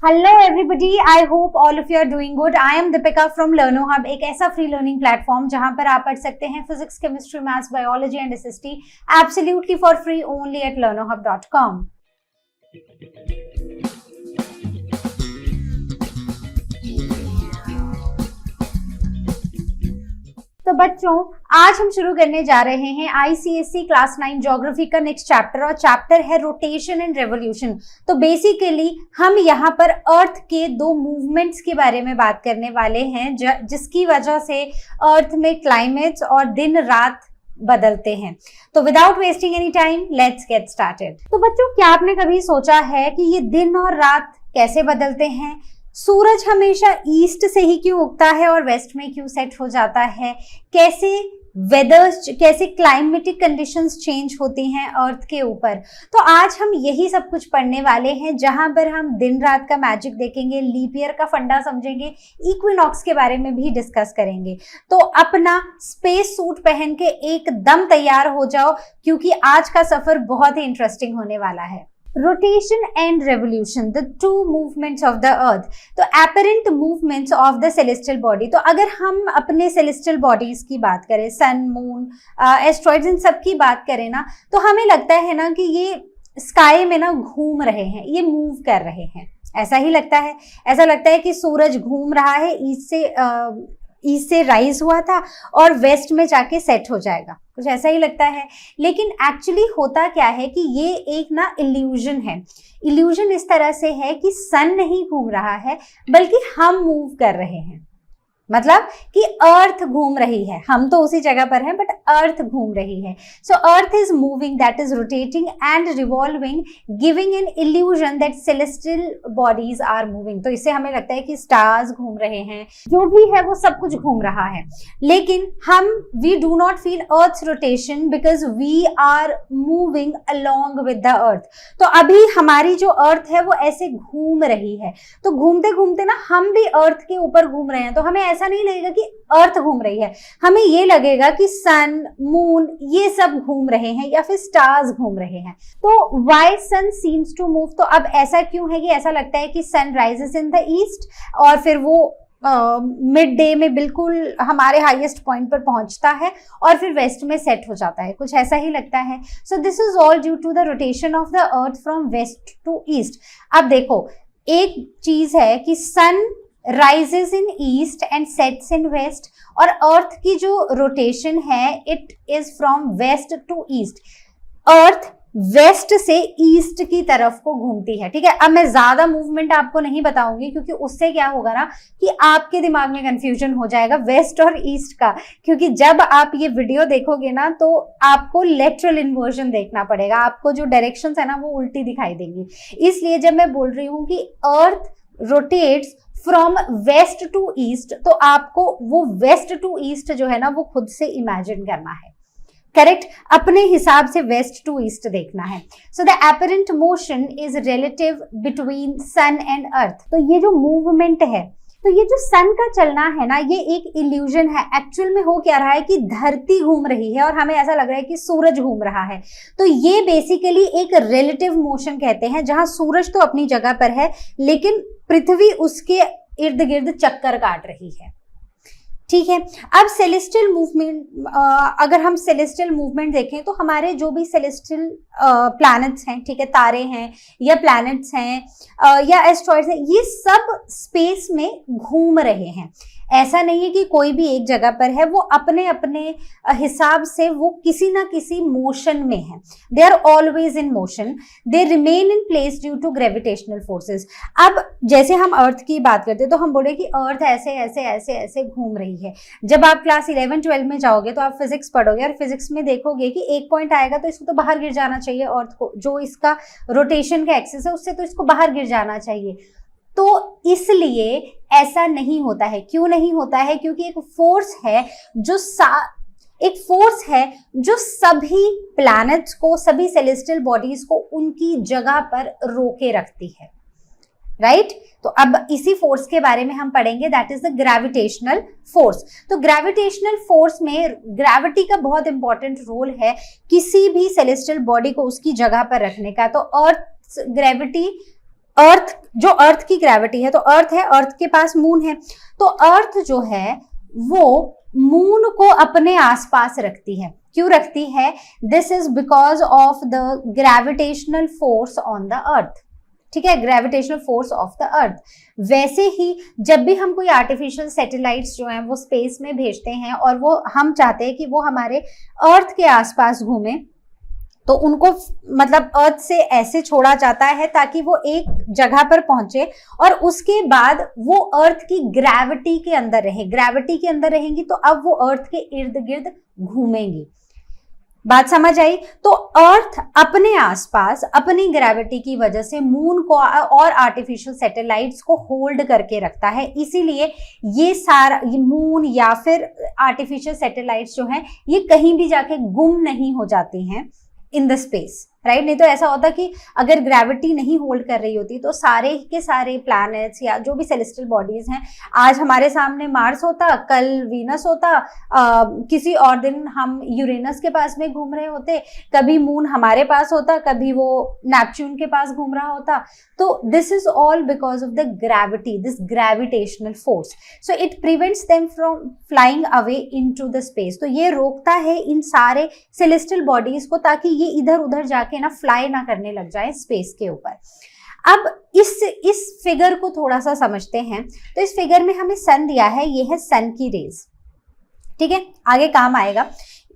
Hello everybody, I hope all of you are doing good. I am Deepika from Learnohub, एक ऐसा free learning platform जहां पर आप पढ़ सकते हैं physics, chemistry, maths, biology and SST absolutely for free only at learnohub.com। तो बच्चों, आज हम शुरू करने जा रहे हैं आईसीएसई क्लास 9 ज्योग्राफी का नेक्स्ट चैप्टर, और चैप्टर है रोटेशन एंड रेवोल्यूशन। तो बेसिकली हम यहाँ पर अर्थ के दो मूवमेंट्स के बारे में बात करने वाले हैं, जिसकी वजह से अर्थ में क्लाइमेट्स और दिन रात बदलते हैं। तो without wasting any time, let's get started. तो बच्चों, क्या आपने कभी सोचा है कि ये दिन और रात कैसे बदलते हैं? सूरज हमेशा ईस्ट से ही क्यों उगता है और वेस्ट में क्यों सेट हो जाता है? कैसे वेदर्स, कैसे क्लाइमेटिक कंडीशंस चेंज होती हैं अर्थ के ऊपर? तो आज हम यही सब कुछ पढ़ने वाले हैं, जहां पर हम दिन रात का मैजिक देखेंगे, लीप ईयर का फंडा समझेंगे, इक्विनॉक्स के बारे में भी डिस्कस करेंगे। तो अपना स्पेस सूट पहन के एकदम तैयार हो जाओ, क्योंकि आज का सफर बहुत ही इंटरेस्टिंग होने वाला है। Rotation and revolution, the two movements of the earth. तो apparent movements of the celestial body. तो अगर हम अपने सेलेस्टियल बॉडीज की बात करें, सन, मून, एस्ट्रॉइड्स, इन सब की बात करें ना, तो हमें लगता है ना कि ये स्काई में ना घूम रहे हैं, ये मूव कर रहे हैं। ऐसा ही लगता है। ऐसा लगता है कि सूरज घूम रहा है, ईस्ट से राइज हुआ था और वेस्ट में जाके सेट हो जाएगा, कुछ ऐसा ही लगता है। लेकिन एक्चुअली होता क्या है कि ये एक ना इल्यूजन है। इल्यूजन इस तरह से है कि सन नहीं घूम रहा है, बल्कि हम मूव कर रहे हैं। मतलब कि अर्थ घूम रही है, हम तो उसी जगह पर हैं, बट अर्थ घूम रही है। So earth is moving, that is rotating and revolving, giving an illusion that celestial bodies are moving. तो इससे हमें लगता है कि स्टार्स घूम रहे हैं, जो भी है वो सब कुछ घूम रहा है। लेकिन we do not feel earth rotation because we are moving along with the earth. तो अभी हमारी जो अर्थ है वो ऐसे घूम रही है। तो घूमते घूमते ना हम भी अर्थ के ऊपर घूम रहे हैं। तो हमें ऐसा नहीं लगेगा कि अर्थ घूम रही है, हमें ये लगेगा कि सन, मून, ये सब घूम रहे हैं या फिर स्टार्स घूम रहे हैं। तो why sun seems to move? तो अब ऐसा क्यों है कि ऐसा लगता है कि sun rises in the east और फिर वो मिड डे में बिल्कुल हमारे हाईएस्ट पॉइंट पर पहुंचता है और फिर वेस्ट में सेट हो जाता है, कुछ ऐसा ही लगता है। So this is all due to the rotation of the earth from west to east. अब देखो, एक चीज है कि सन rises in east and sets in west, और अर्थ की जो रोटेशन है it is from west to east. Earth west से ईस्ट की तरफ को घूमती है, ठीक है। अब मैं ज्यादा मूवमेंट आपको नहीं बताऊंगी, क्योंकि उससे क्या होगा ना कि आपके दिमाग में कंफ्यूजन हो जाएगा वेस्ट और ईस्ट का, क्योंकि जब आप ये वीडियो देखोगे ना तो आपको लेटरल इन्वर्जन देखना पड़ेगा, आपको जो डायरेक्शंस है ना वो उल्टी दिखाई देंगी। इसलिए जब मैं बोल रही हूँ कि earth rotates from west to east, तो आपको वो वेस्ट टू ईस्ट जो है ना वो खुद से इमेजिन करना है, करेक्ट। अपने हिसाब से वेस्ट टू ईस्ट देखना है। So the apparent motion is relative between sun and earth. तो ये जो मूवमेंट है, तो ये जो सन का चलना है ना, ये एक इल्यूजन है। एक्चुअल में हो क्या रहा है कि धरती घूम रही है और हमें ऐसा लग रहा है कि सूरज घूम रहा है। तो ये बेसिकली एक रिलेटिव मोशन कहते हैं, जहां सूरज तो अपनी जगह पर है लेकिन पृथ्वी उसके इर्द गिर्द चक्कर काट रही है, ठीक है। अब सेलेस्टियल मूवमेंट, अगर हम सेलेस्टियल मूवमेंट देखें तो हमारे जो भी सेलेस्टियल प्लैनेट्स हैं, ठीक है, तारे हैं या प्लैनेट्स हैं या एस्ट्रॉइड्स हैं, ये सब स्पेस में घूम रहे हैं। ऐसा नहीं है कि कोई भी एक जगह पर है, वो अपने अपने हिसाब से वो किसी ना किसी मोशन में है। They are always in motion, they remain in place due to gravitational forces. अब जैसे हम अर्थ की बात करते हैं तो हम बोले कि अर्थ ऐसे ऐसे ऐसे ऐसे घूम रही है। जब आप क्लास 11-12 में जाओगे तो आप फिजिक्स पढ़ोगे और फिजिक्स में देखोगे कि एक पॉइंट आएगा तो इसको तो बाहर गिर जाना चाहिए, अर्थ को जो इसका रोटेशन का एक्सिस है उससे तो इसको बाहर गिर जाना चाहिए। तो इसलिए ऐसा नहीं होता है। क्यों नहीं होता है? क्योंकि एक फोर्स है जो सभी प्लैनेट्स को, सभी सेलेस्टियल बॉडीज को उनकी जगह पर रोके रखती है, राइट। तो अब इसी फोर्स के बारे में हम पढ़ेंगे, that is the gravitational force. तो ग्रेविटेशनल फोर्स में ग्रेविटी का बहुत इंपॉर्टेंट रोल है किसी भी सेलेस्टियल बॉडी को उसकी जगह पर रखने का। तो अर्थ ग्रेविटी अर्थ, जो अर्थ की ग्रेविटी है, तो अर्थ है, अर्थ के पास मून है, तो अर्थ जो है वो मून को अपने आसपास रखती है। क्यों रखती है? This is because of the gravitational force on the earth. ठीक है, ग्रेविटेशनल फोर्स ऑफ द अर्थ। वैसे ही जब भी हम कोई आर्टिफिशियल सैटेलाइट्स जो हैं वो स्पेस में भेजते हैं और वो हम चाहते हैं कि वो हमारे अर्थ के आसपास घूमे, तो उनको मतलब अर्थ से ऐसे छोड़ा जाता है ताकि वो एक जगह पर पहुंचे और उसके बाद वो अर्थ की ग्रेविटी के अंदर रहे। ग्रेविटी के अंदर रहेंगी तो अब वो अर्थ के इर्द गिर्द घूमेंगी। बात समझ आई? तो अर्थ अपने आसपास अपनी ग्रेविटी की वजह से मून को और आर्टिफिशियल सैटेलाइट्स को होल्ड करके रखता है। इसीलिए ये सारा मून या फिर आर्टिफिशियल सैटेलाइट्स जो हैं ये कहीं भी जाके गुम नहीं हो जाती हैं इन द स्पेस, राइट? नहीं तो ऐसा होता कि अगर ग्रेविटी नहीं होल्ड कर रही होती तो सारे के सारे प्लैनेट्स या जो भी सेलेस्टियल बॉडीज हैं, आज हमारे सामने मार्स होता, कल वीनस होता, किसी और दिन हम यूरेनस के पास में घूम रहे होते, कभी मून हमारे पास होता, कभी वो नेपच्यून के पास घूम रहा होता। तो this is all because of the gravity, this gravitational force. So it prevents them from flying away into the space. तो ये रोकता है इन सारे सेलेस्टियल बॉडीज को ताकि ये इधर उधर जाके ना फ्लाई ना करने लग जाए स्पेस के ऊपर। अब इस फिगर को थोड़ा सा समझते हैं। तो इस फिगर में हमें सन दिया है, ये है सन की रेज। ठीक है, आगे काम आएगा।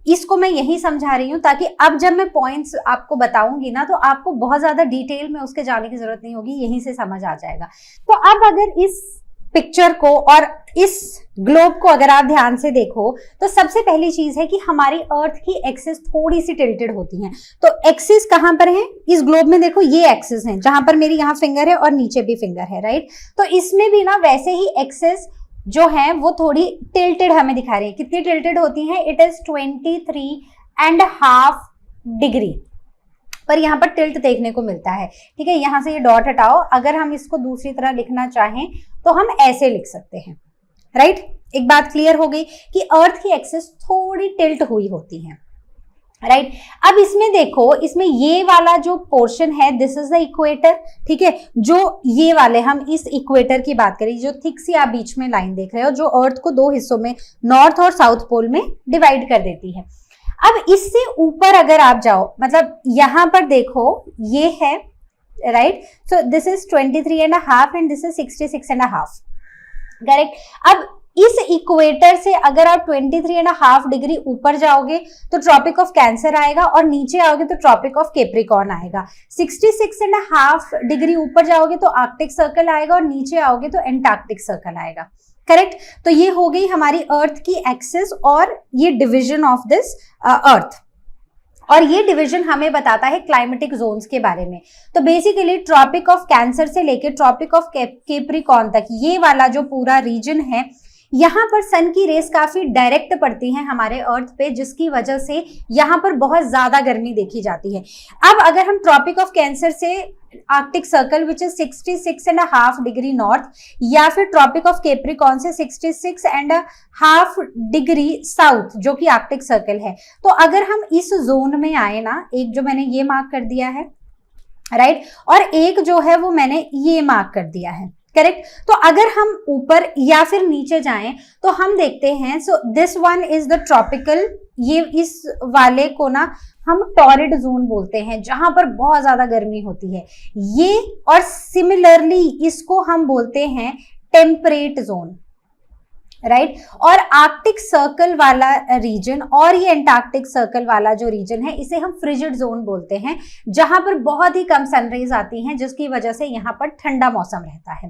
इसको मैं यही समझा रही हूं ताकि अब जब मैं पॉइंट्स आपको बताऊंगी ना तो आपको बहुत ज्यादा डिटेल में उसके जाने की जरूरत नहीं होगी, यहीं से समझ आ जाएगा। तो अब अगर इस पिक्चर को और इस ग्लोब को अगर आप ध्यान से देखो तो सबसे पहली चीज है कि हमारी अर्थ की एक्सिस थोड़ी सी टिल्टेड होती है। तो एक्सिस कहां पर है? इस ग्लोब में देखो ये एक्सिस है, जहां पर मेरी यहाँ फिंगर है और नीचे भी फिंगर है, राइट? तो इसमें भी ना वैसे ही एक्सिस जो है वो थोड़ी टिल्टेड हमें दिखा रही है। कितनी टिल्टेड होती है? इट इज 23.5 डिग्री पर यहाँ पर टिल्ट देखने को मिलता है। ठीक है, यहां से ये डॉट हटाओ, अगर हम इसको दूसरी तरह लिखना चाहें तो हम ऐसे लिख सकते हैं, राइट? एक बात क्लियर हो गई कि अर्थ की एक्सिस थोड़ी टिल्ट हुई होती है, राइट? अब इसमें देखो, इसमें ये वाला जो पोर्शन है दिस इज द इक्वेटर। ठीक है, जो ये वाले, हम इस इक्वेटर की बात करें, जो थिक सी आप बीच में लाइन देख रहे हो जो अर्थ को दो हिस्सों में, नॉर्थ और साउथ पोल में डिवाइड कर देती है। अब इससे ऊपर अगर आप जाओ, मतलब यहां पर देखो ये है, right? So this is 23.5 and this is 66.5, correct? अब इस इक्वेटर से अगर आप 23.5 डिग्री ऊपर जाओगे तो ट्रॉपिक ऑफ कैंसर आएगा और नीचे आओगे तो ट्रॉपिक ऑफ कैप्रिकॉर्न आएगा। 66.5 डिग्री ऊपर जाओगे तो आर्कटिक सर्कल आएगा और नीचे आओगे तो एंटार्क्टिक सर्कल आएगा, करेक्ट? तो ये हो गई हमारी अर्थ की एक्सिस और ये डिवीजन ऑफ दिस अर्थ। और ये डिवीजन हमें बताता है क्लाइमेटिक जोन्स के बारे में। तो बेसिकली ट्रॉपिक ऑफ कैंसर से लेकर ट्रॉपिक ऑफ कैप्रिकॉर्न तक ये वाला जो पूरा रीजन है, यहाँ पर सन की रेस काफी डायरेक्ट पड़ती हैं हमारे अर्थ पे, जिसकी वजह से यहाँ पर बहुत ज्यादा गर्मी देखी जाती है। अब अगर हम ट्रॉपिक ऑफ कैंसर से Arctic circle which is 66.5 degree north या फिर ट्रॉपिक ऑफ कैप्रिकॉर्न से 66.5 डिग्री साउथ जो कि आर्कटिक सर्कल है, तो अगर हम इस जोन में आए ना, एक जो मैंने ये मार्क कर दिया है, राइट, और एक जो है वो मैंने ये मार्क कर दिया है, करेक्ट? तो अगर हम ऊपर या फिर नीचे जाएं तो हम देखते हैं, so this one is the tropical, ये इस वाले को ना हम टॉरिड जोन बोलते हैं जहां पर बहुत ज्यादा गर्मी होती है ये, और सिमिलरली इसको हम बोलते हैं टेम्परेट जोन, राइट? और आर्कटिक सर्कल वाला रीजन और ये एंटार्क्टिक सर्कल वाला जो रीजन है इसे हम फ्रिजिड जोन बोलते हैं, जहां पर बहुत ही कम सनराइज आती हैं जिसकी वजह से यहाँ पर ठंडा मौसम रहता है।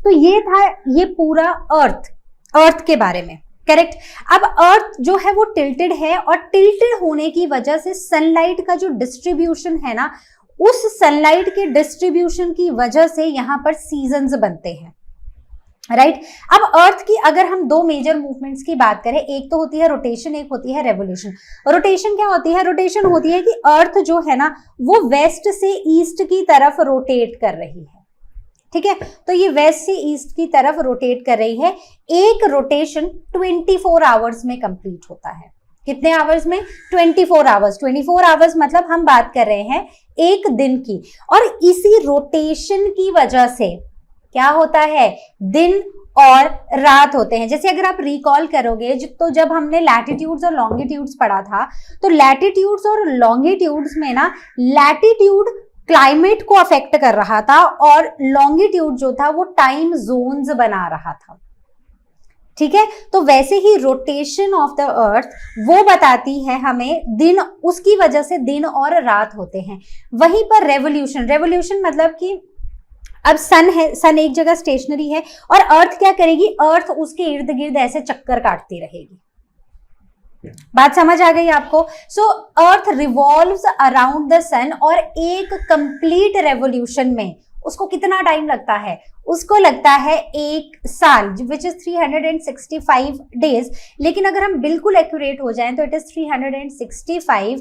तो ये था ये पूरा अर्थ के बारे में, करेक्ट? अब अर्थ जो है वो टिल्टेड है और टिल्टेड होने की वजह से सनलाइट का जो डिस्ट्रीब्यूशन है ना, उस सनलाइट के डिस्ट्रीब्यूशन की वजह से यहाँ पर सीजन्स बनते हैं, राइट? अब अर्थ की अगर हम दो मेजर मूवमेंट्स की बात करें, एक तो होती है रोटेशन, एक होती है रेवोल्यूशन। रोटेशन क्या होती है? रोटेशन होती है कि अर्थ जो है ना वो वेस्ट से ईस्ट की तरफ रोटेट कर रही है, ठीक है? तो ये वेस्ट से ईस्ट की तरफ रोटेट कर रही है। एक रोटेशन 24 आवर्स में कंप्लीट होता है, कितने आवर्स में? 24 आवर्स। 24 आवर्स मतलब हम बात कर रहे हैं एक दिन की। और इसी रोटेशन की वजह से क्या होता है, दिन और रात होते हैं। जैसे अगर आप रिकॉल करोगे तो जब हमने लैटिट्यूड्स और लॉन्गिट्यूड्स पढ़ा था, तो लैटिट्यूड्स और लॉन्गिट्यूड्स में ना, लैटिट्यूड क्लाइमेट को अफेक्ट कर रहा था और लॉन्गिट्यूड जो था वो टाइम जोन्स बना रहा था। ठीक है, तो वैसे ही रोटेशन ऑफ द अर्थ वो बताती है हमें दिन, उसकी वजह से दिन और रात होते हैं। वहीं पर रेवोल्यूशन, रेवोल्यूशन मतलब कि अब सन है, सन एक जगह स्टेशनरी है और अर्थ क्या करेगी, अर्थ उसके इर्द गिर्द ऐसे चक्कर काटती रहेगी। बात समझ आ गई आपको? सो अर्थ रिवॉल्व्स अराउंड द सन और एक कंप्लीट रेवोल्यूशन में उसको कितना टाइम लगता है? उसको लगता है 1 साल, विच इज 365 डेज। लेकिन अगर हम बिल्कुल एक्यूरेट हो जाएं तो इट इज 365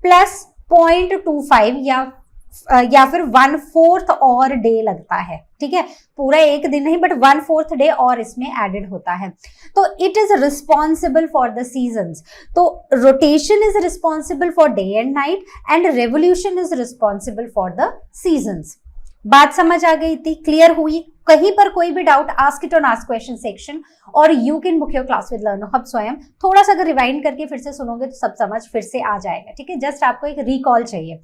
प्लस 0.25 या फिर 1/4 और डे लगता है। ठीक है, पूरा एक दिन नहीं बट 1/4 डे और इसमें एडेड होता है। तो it is responsible for the seasons. तो rotation is responsible for day and night and revolution is responsible for the seasons. बात समझ आ गई थी? क्लियर हुई? कहीं पर कोई भी doubt, ask it on ask question section और you can book your class with LearnoHub स्वयं। थोड़ा सा अगर रिवाइंड करके फिर से सुनोगे तो सब समझ फिर से आ जाएगा। ठीक है, जस्ट आपको एक रिकॉल चाहिए।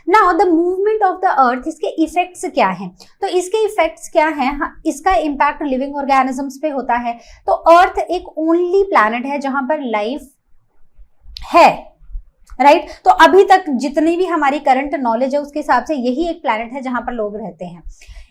Now the movement of the अर्थ, इसके इफेक्ट्स क्या हैं? तो इसके इफेक्ट्स क्या हैं? इसका इम्पैक्ट लिविंग ऑर्गेनिजम्स पे होता है। तो अर्थ एक ओनली प्लैनेट है जहां पर लाइफ है, राइट? तो अभी तक जितनी भी हमारी करंट नॉलेज है उसके हिसाब से यही एक प्लैनेट है जहां पर लोग रहते हैं।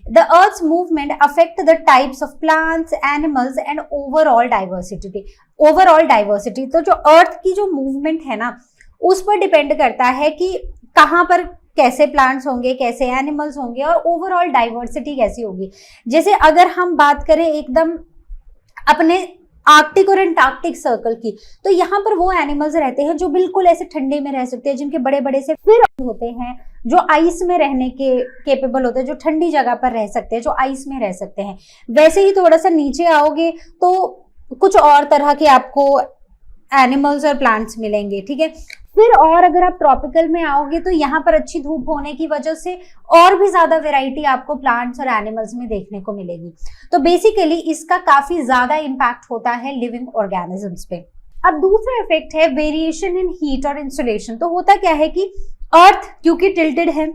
The Earth's movement affect the types of plants, animals and overall diversity. Overall diversity, तो जो अर्थ की जो मूवमेंट है ना, उस पर डिपेंड करता है कि कहाँ पर कैसे प्लांट्स होंगे, कैसे एनिमल्स होंगे और ओवरऑल डाइवर्सिटी कैसी होगी। जैसे अगर हम बात करें एकदम अपने आर्कटिक और एंटार्क्टिक सर्कल की, तो यहाँ पर वो एनिमल्स रहते हैं जो बिल्कुल ऐसे ठंडे में रह सकते हैं, जिनके बड़े बड़े से फिर होते हैं, जो आइस में रहने के केपेबल होते हैं, जो ठंडी जगह पर रह सकते हैं, जो आइस में रह सकते हैं। वैसे ही थोड़ा सा नीचे आओगे तो कुछ और तरह के आपको एनिमल्स और प्लांट्स मिलेंगे। ठीक है, फिर और अगर आप ट्रॉपिकल में आओगे तो यहाँ पर अच्छी धूप होने की वजह से और भी ज्यादा वैरायटी आपको प्लांट्स और एनिमल्स में देखने को मिलेगी। तो बेसिकली इसका काफी ज्यादा इम्पैक्ट होता है लिविंग ऑर्गेनिजम्स पे। अब दूसरा इफेक्ट है वेरिएशन इन हीट और इंसुलेशन। तो होता क्या है कि अर्थ क्योंकि टिल्टेड है,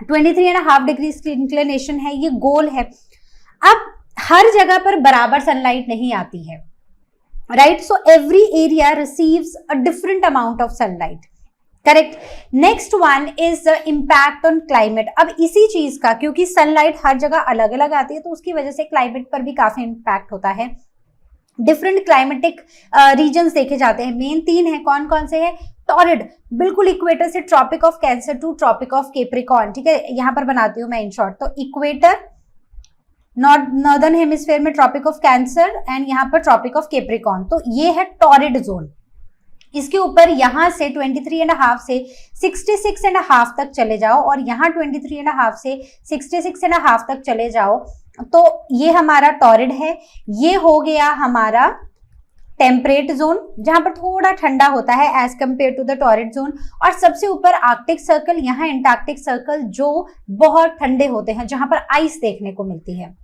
23.5 डिग्री इंक्लिनेशन है, ये गोल है। अब हर जगह पर बराबर सनलाइट नहीं आती है, right? So every area receives a different amount of sunlight. Correct. Next one is the impact on climate. अब इसी चीज का, क्योंकि सनलाइट हर जगह अलग अलग आती है तो उसकी वजह से क्लाइमेट पर भी काफी इम्पैक्ट होता है। डिफरेंट क्लाइमेटिक रीजन्स देखे जाते हैं। मेन 3 है, कौन कौन से है? टॉरिड, बिल्कुल इक्वेटर से Tropic of Cancer to Tropic of Capricorn. ठीक है, यहाँ पर बनाती हूँ मैं इन शॉर्ट। तो इक्वेटर, नॉर्दर्न हेमिस्फेयर में ट्रॉपिक ऑफ कैंसर एंड यहाँ पर ट्रॉपिक ऑफ कैप्रिकॉर्न, तो ये है टॉरिड जोन। इसके ऊपर यहाँ से 23.5 से 66.5 तक चले जाओ और यहाँ 23.5 से 66.5 तक चले जाओ तो ये हमारा टॉरिड है। ये हो गया हमारा टेम्परेट जोन जहां पर थोड़ा ठंडा होता है as compare to the torrid zone. और सबसे ऊपर आर्कटिक सर्कल, यहाँ एंटार्क्टिक सर्कल जो बहुत ठंडे होते हैं, जहां पर आइस देखने को मिलती है।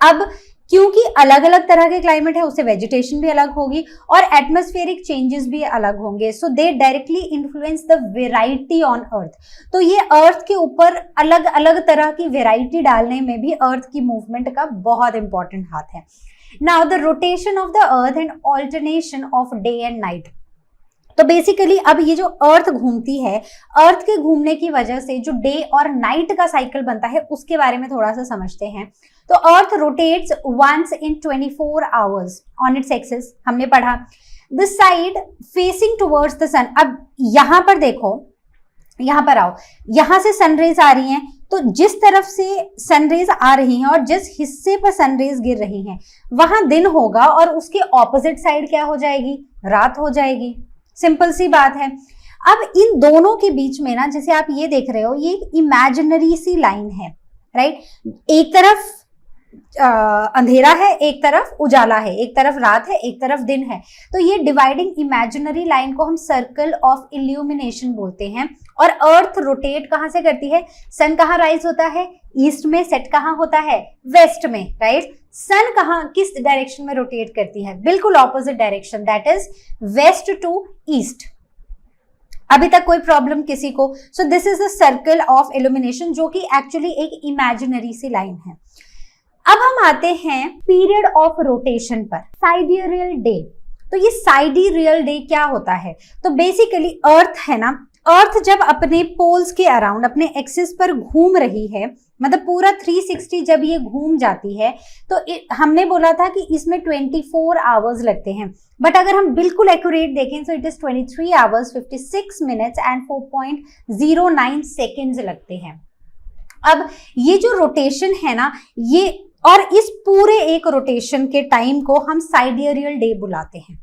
अब क्योंकि अलग अलग तरह के क्लाइमेट है, उससे वेजिटेशन भी अलग होगी और एटमॉस्फेरिक चेंजेस भी अलग होंगे। So they directly influence the variety on earth. तो ये अर्थ के ऊपर अलग अलग तरह की वेराइटी डालने में भी अर्थ की मूवमेंट का बहुत इंपॉर्टेंट हाथ है। Now the rotation of the earth and alternation of day and night. तो बेसिकली अब ये जो अर्थ घूमती है, अर्थ के घूमने की वजह से जो डे और नाइट का साइकिल बनता है उसके बारे में थोड़ा सा समझते हैं। तो earth rotates once in 24 hours on its axis, हमने पढ़ा। The side facing towards the sun. अब यहां पर देखो, यहां पर आओ, यहां से सनरेज आ रही हैं, तो जिस तरफ से सनरेज आ रही हैं और जिस हिस्से पर सनरेज गिर रही हैं वहां दिन होगा और उसके ऑपोजिट साइड क्या हो जाएगी? रात हो जाएगी। सिंपल सी बात है। अब इन दोनों के बीच में ना, जैसे आप ये देख रहे हो, ये इमेजिनरी सी लाइन है, राइट? एक तरफ अंधेरा है, एक तरफ उजाला है, एक तरफ रात है, एक तरफ दिन है। तो ये डिवाइडिंग इमेजिनरी लाइन को हम सर्कल ऑफ इल्यूमिनेशन बोलते हैं। और अर्थ रोटेट कहां से करती है? सन कहां राइज होता है? ईस्ट में। सेट कहां होता है? वेस्ट में, राइट। सन कहां, किस डायरेक्शन में रोटेट करती है? बिल्कुल opposite direction, that is west to east. अभी तक कोई प्रॉब्लम किसी को? So this is the circle of illumination, जो कि एक्चुअली एक इमेजिनरी सी लाइन है। अब हम आते हैं पीरियड ऑफ रोटेशन पर, साइडियल डे। तो ये साइडियल डे क्या होता है? तो बेसिकली अर्थ है ना, अर्थ जब अपने पोल्स के अराउंड, अपने एक्सिस पर घूम रही है, मतलब पूरा 360 जब ये घूम जाती है, तो हमने बोला था कि इसमें 24 आवर्स लगते हैं। बट अगर हम बिल्कुल एक्यूरेट देखें तो it is 23 hours 56 minutes and 4.09 seconds लगते हैं। अब ये जो रोटेशन है ना, ये और इस पूरे एक रोटेशन के टाइम को हम साइडियल डे बुलाते हैं,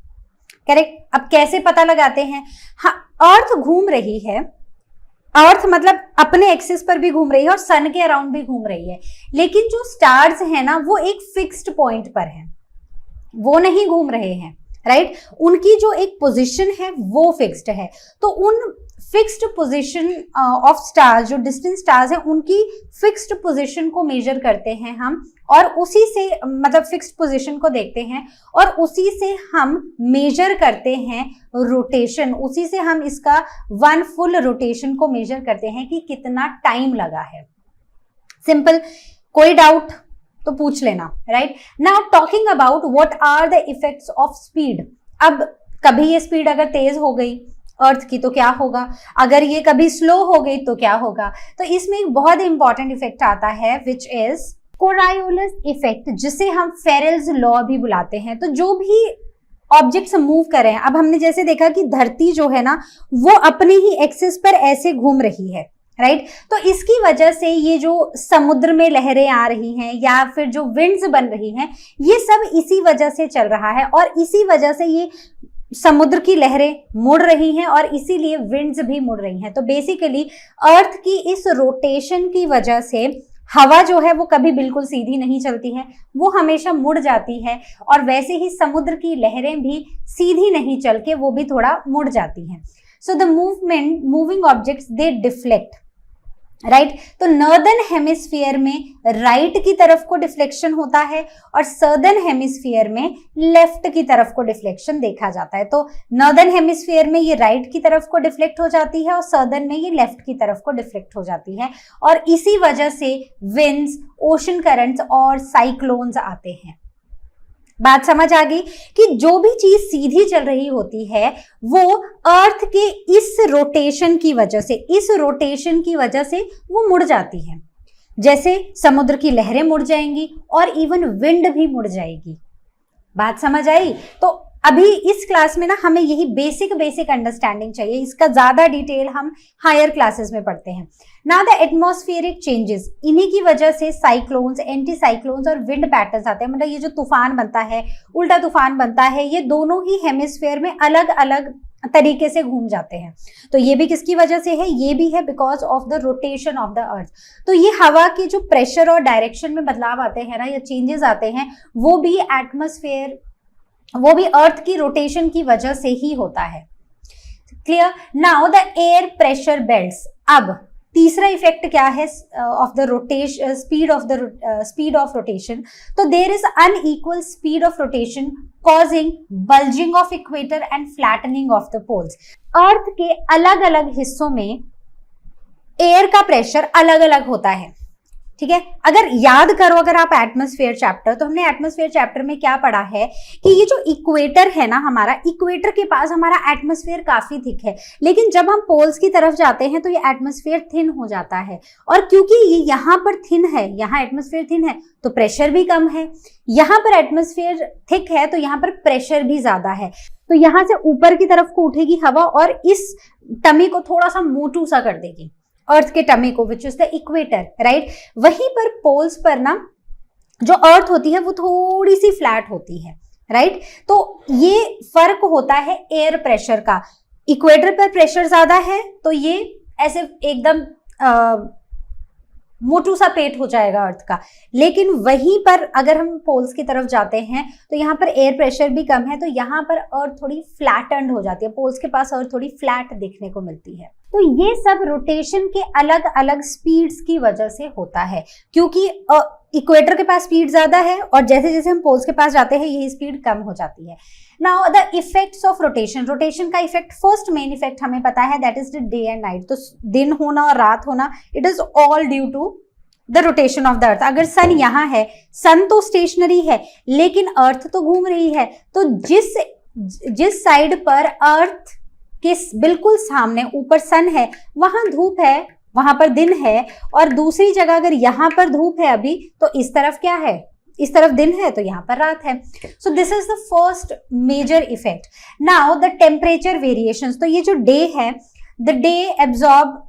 करेक्ट। अब कैसे पता लगाते हैं? हाँ, अर्थ घूम रही है, अर्थ मतलब अपने एक्सिस पर भी घूम रही है और सन के अराउंड भी घूम रही है, लेकिन जो स्टार्स है ना वो एक फिक्स्ड पॉइंट पर है, वो नहीं घूम रहे हैं, राइट। उनकी जो एक पोजीशन है वो फिक्स्ड है। तो उन फिक्स्ड पोजीशन ऑफ स्टार्स, जो डिस्टेंट स्टार्स हैं, उनकी फिक्स्ड पोजीशन को मेजर करते हैं हम, और उसी से मतलब फिक्स्ड पोजीशन को देखते हैं और उसी से हम मेजर करते हैं रोटेशन, उसी से हम इसका 1 फुल रोटेशन को मेजर करते हैं कि कितना टाइम लगा है। सिंपल। कोई डाउट तो पूछ लेना, right. Now talking about what are the effects of speed. अब कभी ये स्पीड अगर तेज हो गई अर्थ की तो क्या होगा, अगर ये कभी स्लो हो गई तो क्या होगा? तो इसमें एक बहुत इंपॉर्टेंट इफेक्ट आता है विच इज कोरायोलिस इफेक्ट, जिसे हम फेरेल्स लॉ भी बुलाते हैं। तो जो भी ऑब्जेक्ट्स मूव कर रहे हैं, अब हमने जैसे देखा कि धरती जो है ना वो अपने ही एक्सिस पर ऐसे घूम रही है, राइट। तो इसकी वजह से ये जो समुद्र में लहरें आ रही हैं या फिर जो विंड्स बन रही हैं, ये सब इसी वजह से चल रहा है, और इसी वजह से ये समुद्र की लहरें मुड़ रही हैं और इसीलिए विंड्स भी मुड़ रही हैं। तो बेसिकली अर्थ की इस रोटेशन की वजह से हवा जो है वो कभी बिल्कुल सीधी नहीं चलती है, वो हमेशा मुड़ जाती है, और वैसे ही समुद्र की लहरें भी सीधी नहीं चल के वो भी थोड़ा मुड़ जाती हैं। So the moving objects they deflect, right. तो नॉर्दर्न हेमिस्फीयर में राइट की तरफ को डिफ्लेक्शन होता है और सदर्न हेमिस्फीयर में लेफ्ट की तरफ को डिफ्लेक्शन देखा जाता है। तो नॉर्दर्न हेमिस्फीयर में ये राइट की तरफ को डिफ्लेक्ट हो जाती है और सदर्न में ये लेफ्ट की तरफ को डिफ्लेक्ट हो जाती है, और इसी वजह से विंड्स, ओशन करंट्स और साइक्लोन्स आते हैं। बात समझ आ गई कि जो भी चीज सीधी चल रही होती है वो अर्थ के इस रोटेशन की वजह से वो मुड़ जाती है। जैसे समुद्र की लहरें मुड़ जाएंगी और इवन विंड भी मुड़ जाएगी। बात समझ आई? तो अभी इस क्लास में ना हमें यही बेसिक अंडरस्टैंडिंग चाहिए, इसका ज्यादा डिटेल हम हायर क्लासेस में पढ़ते हैं। नाउ द एटमॉस्फेरिक चेंजेस, इन्हीं की वजह से साइक्लोन्स, एंटी साइक्लोन्स और विंड पैटर्न्स आते हैं। मतलब ये जो तूफान बनता है, उल्टा तूफान बनता है, ये दोनों ही हेमिस्फेयर में अलग अलग तरीके से घूम जाते हैं। तो ये भी किसकी वजह से है? ये भी है because of the rotation of the earth. तो ये हवा के जो प्रेशर और डायरेक्शन में बदलाव आते हैं ना, या चेंजेस आते हैं, वो भी अर्थ की रोटेशन की वजह से ही होता है। Clear? Now the air pressure belts. अब तीसरा इफेक्ट क्या है of the rotation, speed of rotation. तो there is unequal speed of rotation causing bulging of equator and flattening of the poles. Earth के अलग अलग हिस्सों में एयर का प्रेशर अलग अलग होता है, ठीक है। अगर याद करो, अगर आप एटमॉस्फेयर चैप्टर, तो हमने एटमॉस्फेयर चैप्टर में क्या पढ़ा है कि ये जो इक्वेटर है ना हमारा, इक्वेटर के पास हमारा एटमॉस्फेयर काफी थिक है, लेकिन जब हम पोल्स की तरफ जाते हैं तो ये एटमॉस्फेयर थिन हो जाता है। और क्योंकि ये यहाँ पर थिन है, यहाँ एटमॉस्फेयर थिन है, तो प्रेशर भी कम है। यहाँ पर एटमॉस्फेयर थिक है तो यहाँ पर प्रेशर भी ज्यादा है। तो यहाँ से ऊपर की तरफ को उठेगी हवा और इस टमी को थोड़ा सा मोटू सा कर देगी, अर्थ के टमी को, which is the equator, right. वहीं पर पोल्स पर ना जो अर्थ होती है वो थोड़ी सी फ्लैट होती है, राइट। तो ये फर्क होता है एयर प्रेशर का। इक्वेटर पर प्रेशर ज्यादा है तो ये ऐसे एकदम मोटू सा पेट हो जाएगा अर्थ का। लेकिन वहीं पर अगर हम पोल्स की तरफ जाते हैं तो यहाँ पर एयर प्रेशर भी कम है, तो यहाँ पर अर्थ थोड़ी फ्लैटेंड हो जाती है, पोल्स के पास अर्थ थोड़ी फ्लैट देखने को मिलती है। तो ये सब रोटेशन के अलग अलग स्पीड्स की वजह से होता है, क्योंकि इक्वेटर के पास स्पीड ज्यादा है और जैसे जैसे हम पोल्स के पास जाते हैं यही स्पीड कम हो जाती है। Now the effects of rotation, rotation का इफेक्ट, फर्स्ट मेन इफेक्ट हमें पता है that is the day and night. तो दिन होना और रात होना, it is all due to the rotation of the earth. अगर सन यहाँ है, सन तो स्टेशनरी है लेकिन अर्थ तो घूम रही है, तो जिस साइड पर अर्थ के बिल्कुल सामने ऊपर सन है वहां धूप है, वहां पर दिन है, और दूसरी जगह अगर यहाँ पर धूप है अभी तो इस तरफ क्या है, इस तरफ दिन है तो यहाँ पर रात है। So this is the first major effect. Now the temperature variations, तो ये जो डे है, द डे एब्जॉर्ब,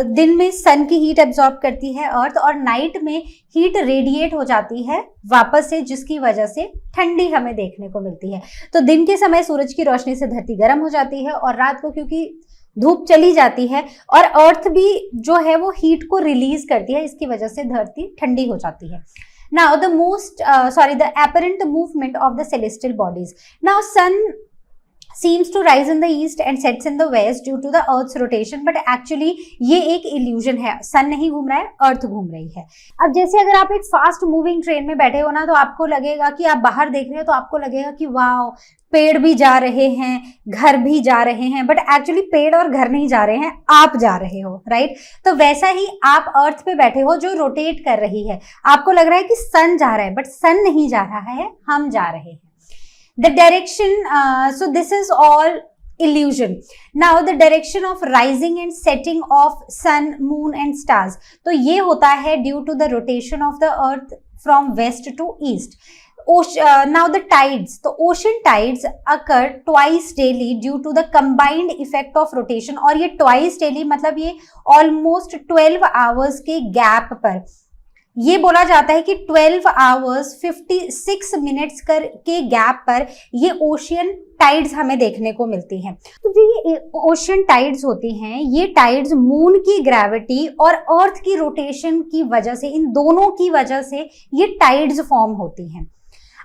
दिन में सन की हीट एब्जॉर्ब करती है अर्थ, और नाइट में हीट रेडिएट हो जाती है वापस से, जिसकी वजह से ठंडी हमें देखने को मिलती है। तो दिन के समय सूरज की रोशनी से धरती गर्म हो जाती है और रात को क्योंकि धूप चली जाती है और अर्थ भी जो है वो हीट को रिलीज करती है, इसकी वजह से धरती ठंडी हो जाती है। Now the apparent movement of the celestial bodies. Now sun seems to rise in the east and sets in the west due to the earth's rotation, but actually ये एक illusion है, सन नहीं घूम रहा है, अर्थ घूम रही है। अब जैसे अगर आप एक फास्ट मूविंग ट्रेन में बैठे हो ना, तो आपको लगेगा कि आप बाहर देख रहे हो तो आपको लगेगा कि वाओ, पेड़ भी जा रहे हैं, घर भी जा रहे हैं, बट एक्चुअली पेड़ और घर नहीं जा रहे हैं, आप जा रहे हो, राइट। तो वैसा ही आप अर्थ पे बैठे हो जो रोटेट कर रही है, आपको लग रहा है कि सन जा रहा है, बट सन नहीं जा रहा है, हम जा रहे हैं। The direction, so this is all illusion. Now the direction of rising and setting of sun, moon and stars. तो ये होता है due to the rotation of the earth from west to east. Now the tides. तो ocean tides occur twice daily due to the combined effect of rotation. और ये twice daily मतलब ये almost 12 hours के gap पर, ये बोला जाता है कि 12 आवर्स 56 मिनट्स के गैप पर ये ओशियन टाइड्स हमें देखने को मिलती हैं। तो जो ये ओशियन टाइड्स होती हैं, ये टाइड्स मून की ग्रेविटी और अर्थ की रोटेशन की वजह से, इन दोनों की वजह से ये टाइड्स फॉर्म होती हैं।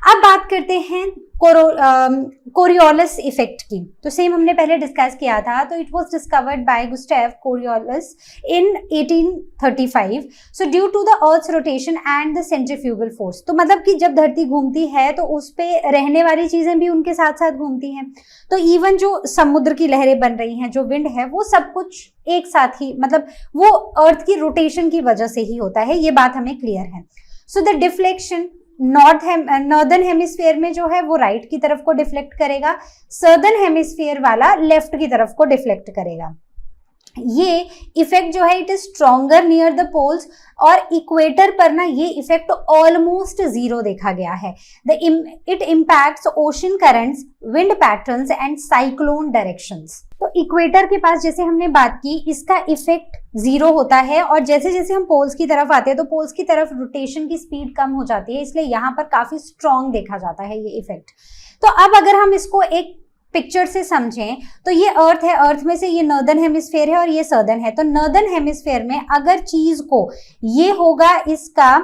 अब बात करते हैं कोरियोलिस इफेक्ट की। तो सेम हमने पहले डिस्कस किया था, तो it was discovered by Gustave Coriolis in 1835। So due to the earth's rotation and the centrifugal force, तो मतलब कि जब धरती घूमती है तो उस पे रहने वाली चीजें भी उनके साथ साथ घूमती हैं। तो इवन जो समुद्र की लहरें बन रही हैं, जो विंड है, वो सब कुछ एक साथ ही, मतलब वो अर्थ की रोटेशन की वजह से ही होता है, ये बात हमें क्लियर है। So the deflection, northern hemisphere में जो है वो राइट की तरफ को डिफ्लेक्ट करेगा, सदर्न हेमिस्फीयर वाला लेफ्ट की तरफ को डिफ्लेक्ट करेगा। ये इफेक्ट जो है it is stronger near the poles, और इक्वेटर पर ना ये इफेक्ट ऑलमोस्ट जीरो देखा गया है। It impacts ocean currents, wind patterns and cyclone directions. तो इक्वेटर के पास जैसे हमने बात की, इसका इफेक्ट जीरो होता है, और जैसे जैसे हम पोल्स की तरफ आते हैं तो पोल्स की तरफ रोटेशन की स्पीड कम हो जाती है, इसलिए यहाँ पर काफी स्ट्रॉन्ग देखा जाता है ये इफेक्ट। तो अब अगर हम इसको एक पिक्चर से समझें, तो ये अर्थ है, अर्थ में से ये नॉर्दर्न हेमिस्फीयर है और ये सदर्न है। तो नॉर्दर्न हेमिस्फीयर में अगर चीज को, ये होगा इसका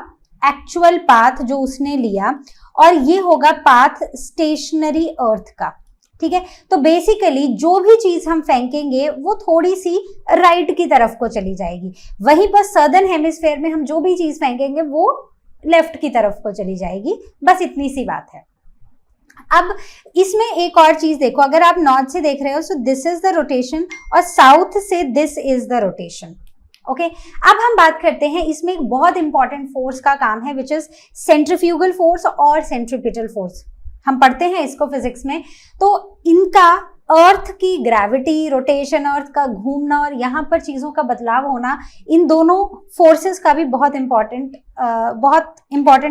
एक्चुअल पाथ जो उसने लिया, और ये होगा पाथ स्टेशनरी अर्थ का, ठीक है। तो बेसिकली जो भी चीज हम फेंकेंगे वो थोड़ी सी राइट की तरफ को चली जाएगी, वहीं पर सदर्न हेमिस्फीयर में हम जो भी चीज फेंकेंगे वो लेफ्ट की तरफ को चली जाएगी, बस इतनी सी बात है। अब इसमें एक और चीज देखो, अगर आप नॉर्थ से देख रहे हो सो दिस इज द रोटेशन, और साउथ से this is the rotation, okay. अब हम बात करते हैं, इसमें एक बहुत इंपॉर्टेंट फोर्स का काम है विच इज सेंट्रीफ्यूगल फोर्स और सेंट्रीपिटल फोर्स। हम पढ़ते हैं इसको फिजिक्स में। तो इनका अर्थ की ग्रेविटी, रोटेशन, अर्थ का घूमना और यहाँ पर चीजों का बदलाव होना, इन दोनों फोर्सेस का भी बहुत इंपॉर्टेंट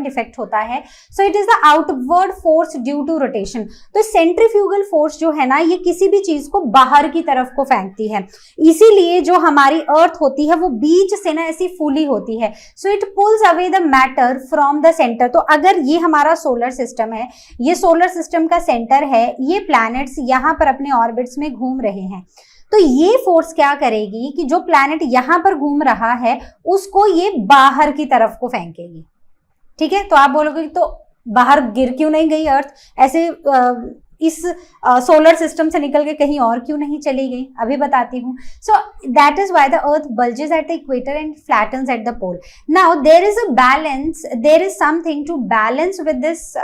इफेक्ट होता है। So it is the outward force due to rotation. तो सेंट्रीफ्यूगल फोर्स जो है ना, ये किसी भी चीज को बाहर की तरफ को फेंकती है, इसीलिए जो हमारी अर्थ होती है वो बीच से ना ऐसी फूली होती है। So it pools away the matter from the centre. तो अगर ये हमारा सोलर सिस्टम है, ये सोलर सिस्टम का सेंटर है, ये प्लैनेट्स यहाँ पर अपने ऑर्बिट्स में घूम रहे हैं, तो ये फोर्स क्या करेगी कि जो प्लैनेट यहां पर घूम रहा है उसको ये बाहर की तरफ को फेंकेगी। ठीक है, तो आप बोलोगे तो बाहर गिर क्यों नहीं गई अर्थ, ऐसे इस सोलर सिस्टम से निकल के कहीं और क्यों नहीं चली गई, अभी बताती हूँ। So that is why the earth bulges at the equator and flattens at the pole. Now there is a balance, there is something to balance with this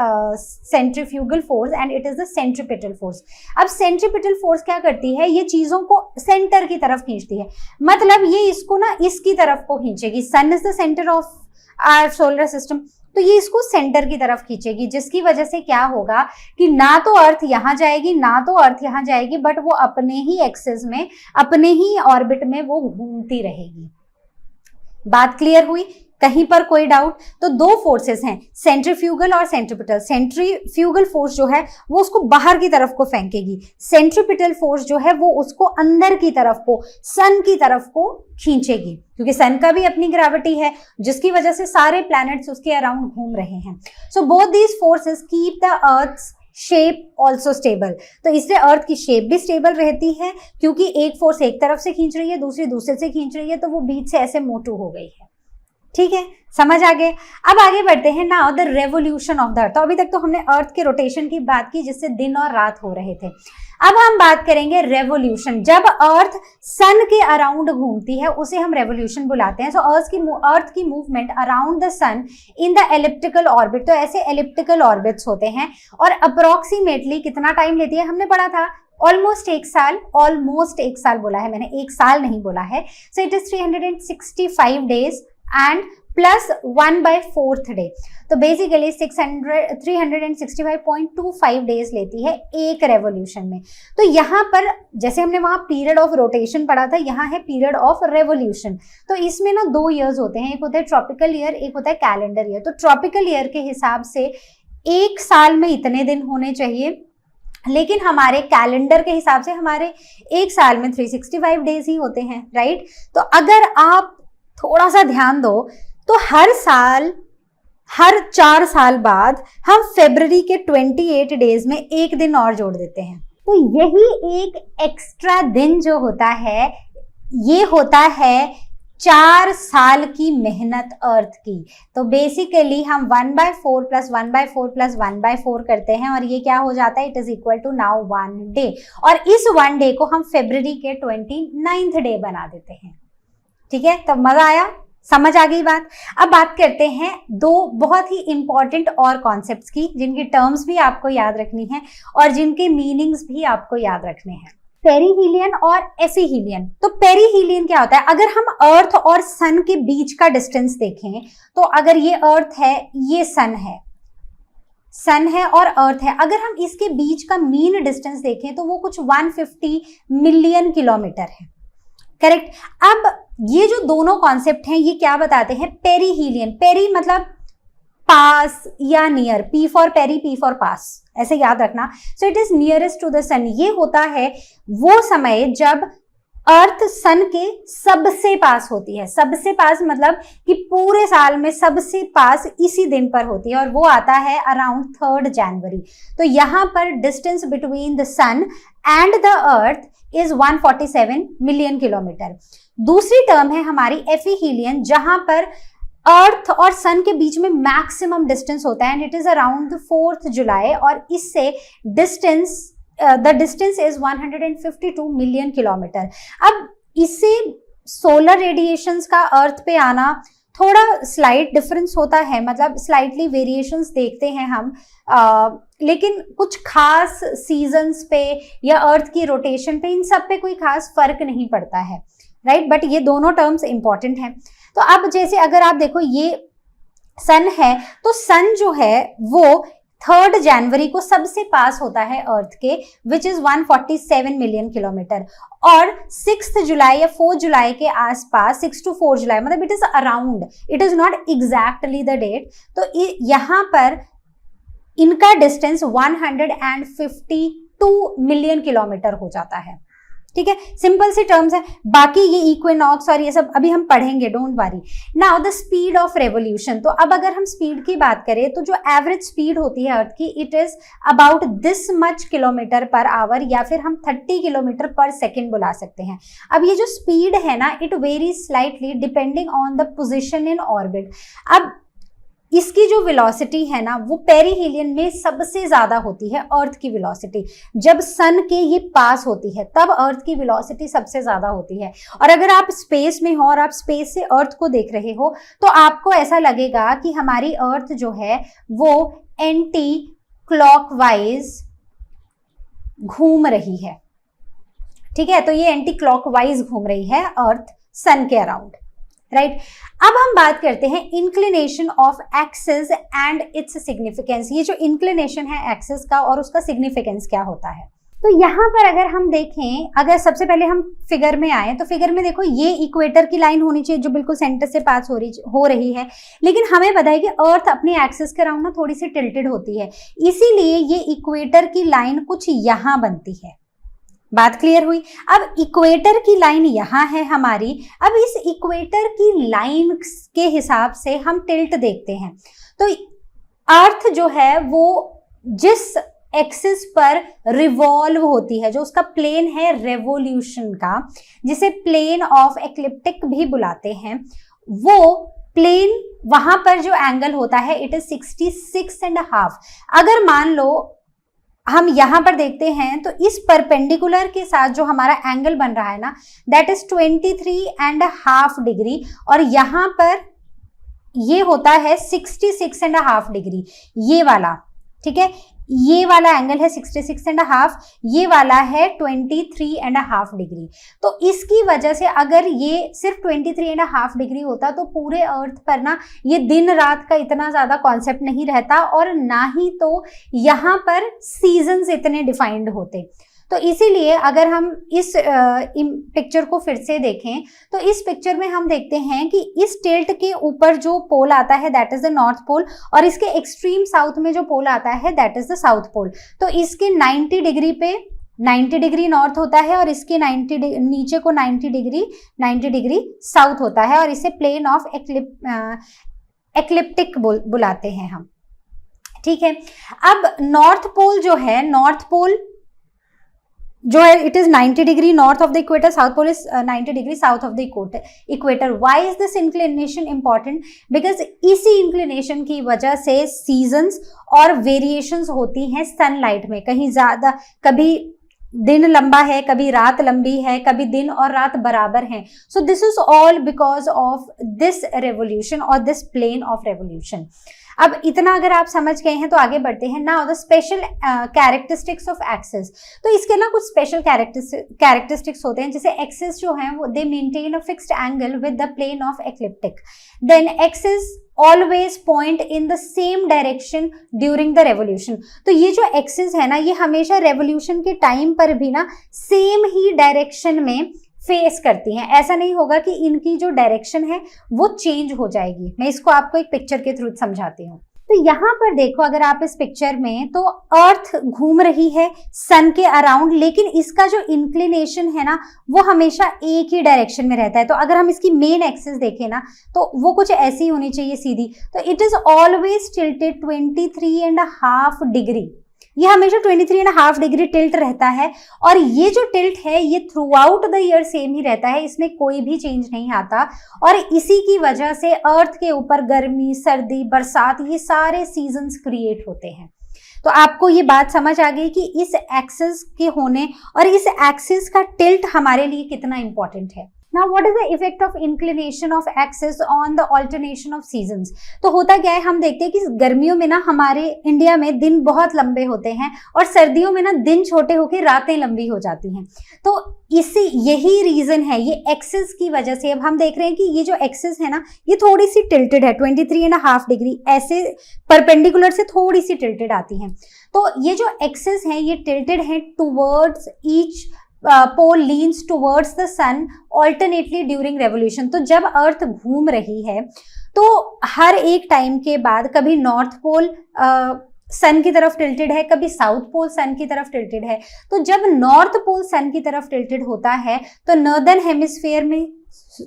centrifugal force and it is the centripetal force. अब centripetal force क्या करती है, ये चीजों को centre की तरफ खींचती है, मतलब ये इसको ना इसकी तरफ को खींचेगी। Sun is the centre of our solar system, तो ये इसको सेंटर की तरफ खींचेगी, जिसकी वजह से क्या होगा कि ना तो अर्थ यहां जाएगी ना तो अर्थ यहां जाएगी, बट वो अपने ही एक्सिस में, अपने ही ऑर्बिट में वो घूमती रहेगी। बात क्लियर हुई, कहीं पर कोई डाउट? तो दो फोर्सेस हैं, सेंट्रीफ्यूगल और सेंट्रीपिटल। सेंट्रीफ्यूगल फोर्स जो है वो उसको बाहर की तरफ को फेंकेगी, सेंट्रीपिटल फोर्स जो है वो उसको अंदर की तरफ को, सन की तरफ को खींचेगी, क्योंकि सन का भी अपनी ग्रेविटी है जिसकी वजह से सारे प्लैनेट्स उसके अराउंड घूम रहे हैं। So both these forces keep the earth's shape also stable. तो इससे अर्थ की शेप भी स्टेबल रहती है, क्योंकि एक फोर्स एक तरफ से खींच रही है, दूसरी दूसरे से खींच रही है, तो वो बीच से ऐसे मोटू हो गई है। ठीक है, समझ आ गए? अब आगे बढ़ते हैं। Now the revolution of the earth. तो अभी तक तो हमने अर्थ के रोटेशन की बात की जिससे दिन और रात हो रहे थे। अब हम बात करेंगे रेवोल्यूशन। जब अर्थ सन के अराउंड घूमती है उसे हम रेवोल्यूशन बुलाते हैं। सो अर्थ की movement around the sun in the elliptical orbit. तो ऐसे एलिप्टिकल ऑर्बिट्स होते हैं और अप्रोक्सीमेटली कितना टाइम लेती है, हमने पढ़ा था ऑलमोस्ट एक साल। ऑलमोस्ट एक साल बोला है मैंने, एक साल नहीं बोला है। So it is 365 days and plus 1/4 day. तो बेसिकली 365.25 डेज लेती है एक रेवोल्यूशन में। तो यहाँ पर जैसे हमने वहां पीरियड ऑफ रोटेशन पढ़ा था, यहाँ है पीरियड ऑफ रेवोल्यूशन। तो इसमें ना 2 ईयर्स होते हैं, एक होता है ट्रॉपिकल ईयर, एक होता है कैलेंडर ईयर। तो ट्रॉपिकल ईयर के हिसाब से एक साल में इतने दिन होने चाहिए, लेकिन हमारे कैलेंडर के हिसाब से हमारे एक साल में 365 डेज ही होते हैं, राइट। तो अगर आप थोड़ा सा ध्यान दो तो हर साल, हर 4 साल बाद हम फरवरी के 28 डेज में एक दिन और जोड़ देते हैं। तो यही एक एक्स्ट्रा दिन जो होता है, ये होता है 4 साल की मेहनत अर्थ की। तो बेसिकली हम 1/4 प्लस 1/4 प्लस 1/4 करते हैं और ये क्या हो जाता है, it is equal to now 1 day. और इस 1 डे को हम फरवरी के 29th डे बना देते हैं। ठीक है, तब मजा आया, समझ आ गई बात। अब बात करते हैं 2 बहुत ही इंपॉर्टेंट और कॉन्सेप्ट्स की, जिनकी टर्म्स भी आपको याद रखनी है और जिनके मीनिंग्स भी आपको याद रखने हैं। पेरीहीलियन और एफीहीलियन। तो पेरीहीलियन क्या होता है, अगर हम अर्थ और सन के बीच का डिस्टेंस देखें तो अगर ये अर्थ है, ये सन है और अर्थ है, अगर हम इसके बीच का मीन डिस्टेंस देखें तो वो कुछ 150 मिलियन किलोमीटर है, करेक्ट। अब ये जो दोनों कॉन्सेप्ट हैं ये क्या बताते हैं, पेरीहीलियन, पेरी मतलब पास या near, P for peri, P for पास, ऐसे याद रखना। So it is nearest to the sun. ये होता है वो समय जब अर्थ सन के सबसे पास होती है। सबसे पास मतलब कि पूरे साल में सबसे पास इसी दिन पर होती है और वो आता है अराउंड 3rd जनवरी। तो यहाँ पर distance between the sun and the earth is 147 million kilometre. दूसरी टर्म है हमारी एफीहीलियन, जहां पर अर्थ और सन के बीच में मैक्सिमम डिस्टेंस होता है and it is around 4th जुलाई और इससे distance the distance is 152 million kilometre. अब इससे सोलर रेडिएशंस का अर्थ पे आना थोड़ा स्लाइट डिफरेंस होता है, मतलब स्लाइटली वेरिएशंस देखते हैं हम, लेकिन कुछ खास सीजन्स पे या अर्थ की रोटेशन पे, इन सब पे कोई खास फर्क नहीं पड़ता है, राइट। बट ये दोनों टर्म्स इंपॉर्टेंट हैं। तो अब जैसे अगर आप देखो ये सन है, तो सन जो है वो 3rd जनवरी को सबसे पास होता है अर्थ के, विच इज 147 मिलियन किलोमीटर, और 6th जुलाई या 4th जुलाई के आसपास, 6 to 4 जुलाई, मतलब it is around, it is not exactly the date. तो यहाँ पर इनका डिस्टेंस 152 मिलियन किलोमीटर हो जाता है, ठीक है, सिंपल सी टर्म्स है। बाकी ये इक्विनॉक्स और ये सब अभी हम पढ़ेंगे, don't worry. Now the speed of revolution, तो अब अगर हम स्पीड की बात करें तो जो एवरेज स्पीड होती है अर्थ की, it is about this much kilometre per hour, या फिर हम 30 किलोमीटर पर सेकेंड बुला सकते हैं। अब ये जो स्पीड है ना, it very slightly depending on the position in orbit. अब इसकी जो वेलोसिटी है ना, वो पेरीहीलियन में सबसे ज्यादा होती है अर्थ की वेलोसिटी। जब सन के ये पास होती है तब अर्थ की वेलोसिटी सबसे ज्यादा होती है। और अगर आप स्पेस में हो और आप स्पेस से अर्थ को देख रहे हो तो आपको ऐसा लगेगा कि हमारी अर्थ जो है वो एंटी क्लॉकवाइज घूम रही है। ठीक है, तो ये एंटी क्लॉकवाइज घूम रही है अर्थ सन के अराउंड, राइट। अब हम बात करते हैं inclination of axis and its significance. ये जो इंक्लिनेशन है एक्सिस का और उसका सिग्निफिकेंस क्या होता है, तो यहाँ पर अगर हम देखें, अगर सबसे पहले हम फिगर में आए तो फिगर में देखो ये इक्वेटर की लाइन होनी चाहिए जो बिल्कुल सेंटर से पास हो रही है, लेकिन हमें पता है कि अर्थ अपनी एक्सिस के अराउंड ना थोड़ी सी टिल्टेड होती है, इसीलिए ये इक्वेटर की लाइन कुछ यहाँ बनती है। बात क्लियर हुई। अब इक्वेटर की लाइन यहाँ है हमारी। अब इस इक्वेटर की लाइन के हिसाब से हम टिल्ट देखते हैं, तो अर्थ जो है वो जिस एक्सिस पर रिवॉल्व होती है, जो उसका प्लेन है रेवोल्यूशन का, जिसे प्लेन ऑफ एक्लिप्टिक भी बुलाते हैं, वो प्लेन वहां पर जो एंगल होता है इट इज 66.5। अगर मान लो हम यहां पर देखते हैं तो इस परपेंडिकुलर के साथ जो हमारा एंगल बन रहा है ना, दैट इज 23.5 डिग्री, और यहां पर ये होता है 66.5 डिग्री, ये वाला। ठीक है, ये वाला एंगल है 66.5, ये वाला है 23.5 डिग्री। तो इसकी वजह से अगर ये सिर्फ 23.5 डिग्री होता तो पूरे अर्थ पर ना ये दिन रात का इतना ज्यादा कॉन्सेप्ट नहीं रहता, और ना ही तो यहाँ पर सीजन्स इतने डिफाइंड होते। तो इसीलिए अगर हम इस पिक्चर को फिर से देखें तो इस पिक्चर में हम देखते हैं कि इस टिल्ट के ऊपर जो पोल आता है that is the north pole, और इसके एक्सट्रीम साउथ में जो पोल आता है that is the south pole. तो इसके 90 डिग्री पे 90 डिग्री नॉर्थ होता है और इसके 90 नीचे को 90 डिग्री साउथ होता है, और इसे प्लेन ऑफ एक्लिप्टिक बुलाते हैं हम। ठीक है, अब नॉर्थ पोल जो है, नॉर्थ पोल जो है it is 90 degree north of the equator, south pole is 90 degree south of the equator. Why is this inclination important? Because इसी इंक्लिनेशन की वजह से सीजन्स और वेरिएशंस होती हैं सनलाइट में। कहीं ज्यादा, कभी दिन लंबा है, कभी रात लंबी है, कभी दिन और रात बराबर हैं। So this is all because of this revolution और दिस प्लेन ऑफ रेवोल्यूशन। अब इतना अगर आप समझ गए हैं तो आगे बढ़ते हैं। Now the special characteristics of axis. तो इसके ना कुछ स्पेशल कैरेक्टरिस्टिक्स होते हैं, जैसे एक्सिस जो है वो they maintain a fixed angle with the plane of ecliptic. Then axis always point in the same direction during the revolution. तो ये जो एक्सिस है ना, ये हमेशा रेवोल्यूशन के टाइम पर भी ना सेम ही डायरेक्शन में फेस करती हैं। ऐसा नहीं होगा कि इनकी जो डायरेक्शन है वो चेंज हो जाएगी। मैं इसको आपको एक पिक्चर के थ्रू समझाती हूँ। तो यहाँ पर देखो, अगर आप इस पिक्चर में, तो अर्थ घूम रही है सन के अराउंड, लेकिन इसका जो इंक्लिनेशन है ना वो हमेशा एक ही डायरेक्शन में रहता है। तो अगर हम इसकी मेन एक्सिस देखें ना तो वो कुछ ऐसी होनी चाहिए, सीधी। तो it is always tilted 23.5 degree. ये हमेशा 23.5 डिग्री टिल्ट रहता है, और ये जो टिल्ट है ये throughout the year same ही रहता है, इसमें कोई भी चेंज नहीं आता। और इसी की वजह से अर्थ के ऊपर गर्मी, सर्दी, बरसात, ये सारे सीजन्स क्रिएट होते हैं। तो आपको ये बात समझ आ गई कि इस एक्सिस के होने और इस एक्सिस का टिल्ट हमारे लिए कितना इंपॉर्टेंट है। Now, what is the effect of inclination of axis on the alternation of seasons? तो होता क्या है, हम देखते हैं कि गर्मियों में ना हमारे इंडिया में दिन बहुत लंबे होते हैं, और सर्दियों में ना दिन छोटे होकर रातें लंबी हो जाती हैं। तो यही रीजन है, ये एक्सिस की वजह से। अब हम देख रहे हैं कि ये जो एक्सिस है ना ये थोड़ी सी टिल्टेड है, 23.5 डिग्री ऐसे परपेंडिकुलर से थोड़ी सी टिल्टेड आती हैं। तो ये जो एक्सिस है ये टिल्टेड है towards each pole leans towards the sun alternately during revolution. तो जब अर्थ घूम रही है तो हर एक टाइम के बाद कभी नॉर्थ पोल सन की तरफ टिल्टेड है, कभी साउथ पोल सन की तरफ टिल्टेड है। तो जब नॉर्थ पोल सन की तरफ टिल्टेड होता है तो नॉर्दर्न हेमिस्फीयर में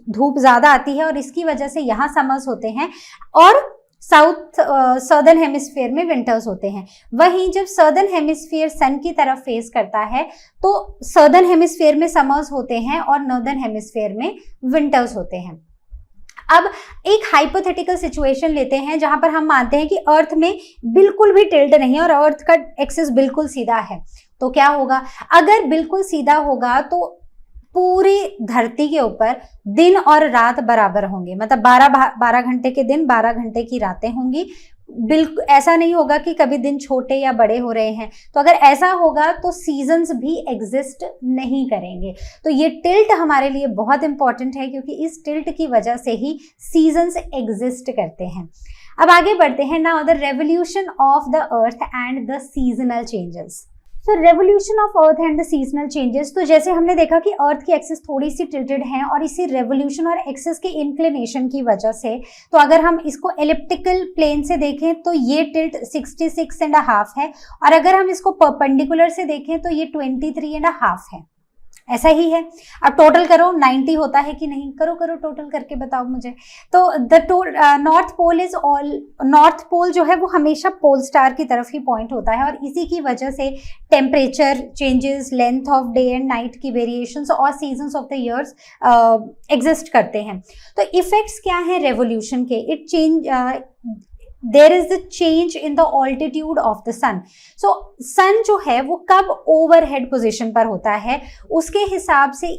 धूप ज्यादा आती है और इसकी वजह से यहाँ समर्स होते हैं और सदर्न हेमिस्फीयर में विंटर्स होते हैं। वहीं जब सदर्न हेमिस्फीयर सन की तरफ फेस करता है तो सदर्न हेमिस्फीयर में समर्स होते हैं और नॉर्दर्न हेमिस्फीयर में विंटर्स होते हैं। अब एक हाइपोथेटिकल सिचुएशन लेते हैं जहां पर हम मानते हैं कि अर्थ में बिल्कुल भी टिल्ट नहीं है और अर्थ का एक्सिस बिल्कुल सीधा है। तो क्या होगा? अगर बिल्कुल सीधा होगा तो पूरी धरती के ऊपर दिन और रात बराबर होंगे, मतलब 12 घंटे के दिन, 12 घंटे की रातें होंगी। बिल्कुल ऐसा नहीं होगा कि कभी दिन छोटे या बड़े हो रहे हैं। तो अगर ऐसा होगा तो सीजन्स भी एग्जिस्ट नहीं करेंगे। तो ये टिल्ट हमारे लिए बहुत इंपॉर्टेंट है क्योंकि इस टिल्ट की वजह से ही सीजन्स एग्जिस्ट करते हैं। अब आगे बढ़ते हैं। Now the revolution of the earth and the seasonal changes. तो revolution of earth and the seasonal changes, तो जैसे हमने देखा कि अर्थ की एक्सिस थोड़ी सी टिल्टेड है और इसी रेवोल्यूशन और एक्सिस के इंक्लिनेशन की वजह से, तो अगर हम इसको एलिप्टिकल प्लेन से देखें तो ये टिल्ट 66.5 है और अगर हम इसको परपेंडिकुलर से देखें तो ये 23.5 है। ऐसा ही है। अब टोटल करो 90 होता है कि नहीं, करो टोटल करके बताओ मुझे। तो नॉर्थ पोल जो है वो हमेशा पोल स्टार की तरफ ही पॉइंट होता है और इसी की वजह से temperature changes, length of day and night की वेरिएशंस और seasons of the years exist करते हैं। तो इफेक्ट्स क्या हैं रेवोल्यूशन के? There is the change in the altitude of the sun. So sun जो है वो कब overhead position पर होता है उसके हिसाब से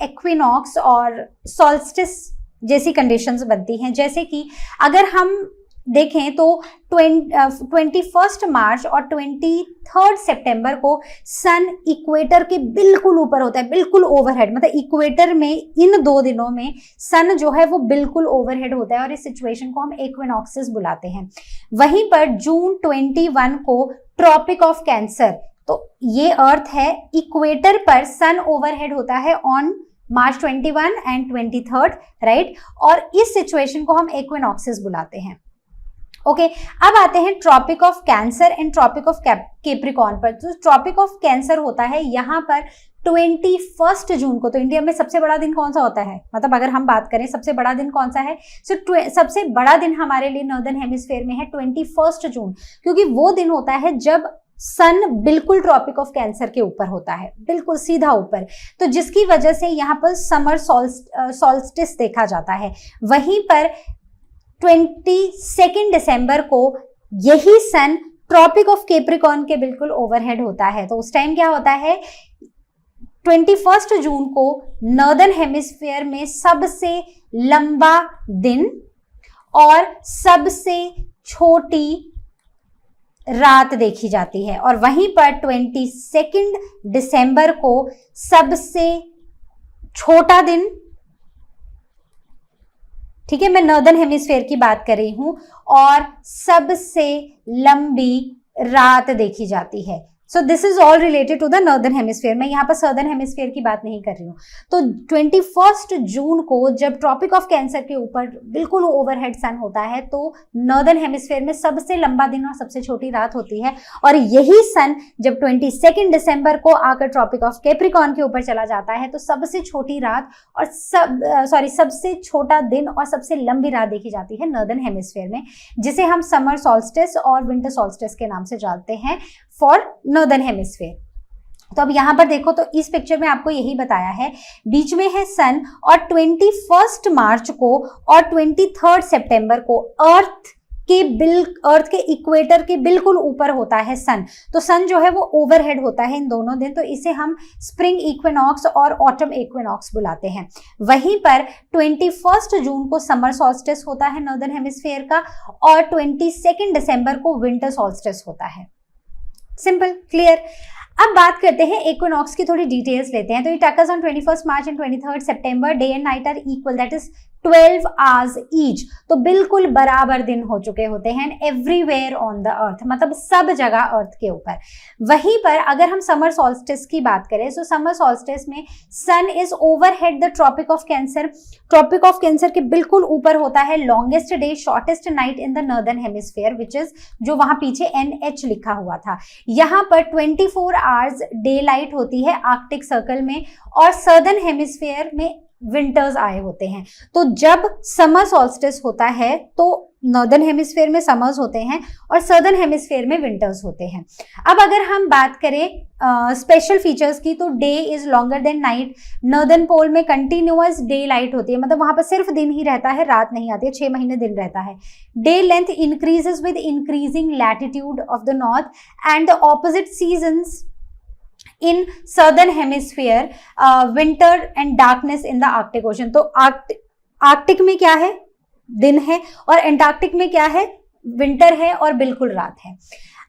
equinox और solstice जैसी कंडीशंस बनती हैं। जैसे कि अगर हम देखें तो 21 मार्च और 23 सितंबर को सन इक्वेटर के बिल्कुल ऊपर होता है, बिल्कुल ओवरहेड, मतलब इक्वेटर में इन 2 दिनों में सन जो है वो बिल्कुल ओवरहेड होता है और इस सिचुएशन को हम इक्विनॉक्सिस बुलाते हैं। वहीं पर जून 21 को ट्रॉपिक ऑफ कैंसर, तो ये अर्थ है, इक्वेटर पर सन ओवरहेड होता है ऑन मार्च 21 एंड 23, राइट, और इस सिचुएशन को हम इक्विनॉक्सिस बुलाते हैं। ओके, अब आते हैं tropic of cancer and tropic of capricorn पर। तो ट्रॉपिक ऑफ कैंसर होता है यहाँ पर 21 जून को। तो इंडिया में सबसे बड़ा दिन कौन सा होता है, मतलब अगर हम बात करें सबसे बड़ा दिन कौन सा है, सबसे बड़ा दिन हमारे लिए नॉर्दर्न हेमिस्फीयर में है 21 जून, क्योंकि वो दिन होता है जब सन बिल्कुल ट्रॉपिक ऑफ कैंसर के ऊपर होता है, बिल्कुल सीधा ऊपर, तो जिसकी वजह से यहाँ पर समर सॉल्स्टिस देखा जाता है। वहीं पर 22 दिसंबर को यही सन ट्रॉपिक ऑफ कैप्रिकॉर्न के बिल्कुल ओवरहेड होता है। तो उस टाइम क्या होता है, 21 जून को नॉर्दर्न हेमिस्फीयर में सबसे लंबा दिन और सबसे छोटी रात देखी जाती है, और वहीं पर 22 दिसंबर को सबसे छोटा दिन, ठीक है, मैं नॉर्दर्न हेमिस्फीयर की बात कर रही हूं, और सबसे लंबी रात देखी जाती है। So this is all related to the northern hemisphere. मैं यहाँ पर सदर्न हेमिस्फीयर की बात नहीं कर रही हूँ। तो 21 जून को जब ट्रॉपिक ऑफ कैंसर के ऊपर बिल्कुल ओवरहेड सन होता है तो नॉर्दर्न हेमिस्फीयर में सबसे लंबा दिन और सबसे छोटी रात होती है, और यही सन जब 22 दिसंबर को आकर ट्रॉपिक ऑफ कैप्रिकॉर्न के ऊपर चला जाता है तो सबसे छोटी रात और सबसे छोटा दिन और सबसे लंबी रात देखी जाती है नॉर्दर्न हेमिस्फीयर में, जिसे हम समर सॉल्स्टिस और विंटर सॉल्स्टिस के नाम से जानते हैं फॉर नॉर्दर्न हेमिस्फीयर। तो अब यहां पर देखो तो इस पिक्चर में आपको यही बताया है, बीच में है सन और 21 मार्च को और 23 सितंबर को अर्थ के इक्वेटर के बिल्कुल ऊपर होता है सन। तो सन जो है वो ओवरहेड होता है इन दोनों दिन, तो इसे हम स्प्रिंग इक्विनॉक्स और ऑटम इक्विनॉक्स बुलाते हैं। वहीं पर 21 जून को समर सॉल्स्टिस होता है नॉर्दर्न हेमिस्फीयर का, और 22 दिसंबर को विंटर सॉल्स्टिस होता है। Simple, clear. अब बात करते हैं इक्विनॉक्स की, थोड़ी डिटेल्स लेते हैं। तो it occurs on 21 March and 23 सितंबर, day and night are equal, that is 12 hours each, तो बिल्कुल बराबर दिन हो चुके होते हैं एवरीवेयर ऑन द अर्थ, मतलब सब जगह अर्थ के ऊपर। वहीं पर अगर हम समर सॉल्स्टिस की बात करें, सो समर सॉल्स्टिस में sun is overhead the tropic of cancer, tropic of cancer के बिल्कुल ऊपर होता है, longest day shortest night in the northern hemisphere, which is जो वहां पीछे NH लिखा हुआ था। यहाँ पर 24 आवर्स डे लाइट होती है आर्कटिक सर्कल में, और सदर्न हेमिस्फीयर में विंटर्स आए होते हैं। तो जब समर सॉल्स्टिस होता है तो नॉर्दर्न हेमिस्फीयर में समर्स होते हैं और सदर्न हेमिस्फीयर में विंटर्स होते हैं। अब अगर हम बात करें स्पेशल फीचर्स की, तो day is longer than night, northern pole में कंटिन्यूअस डे लाइट होती है, मतलब वहां पर सिर्फ दिन ही रहता है, रात नहीं आती है, 6 महीने दिन रहता है। Day length increases with increasing latitude of the north and the opposite seasons in southern hemisphere, winter and darkness in the Arctic ocean. तो आर्कटिक में क्या है, दिन है, और एंटार्क्टिक में क्या है, विंटर है और बिल्कुल रात है।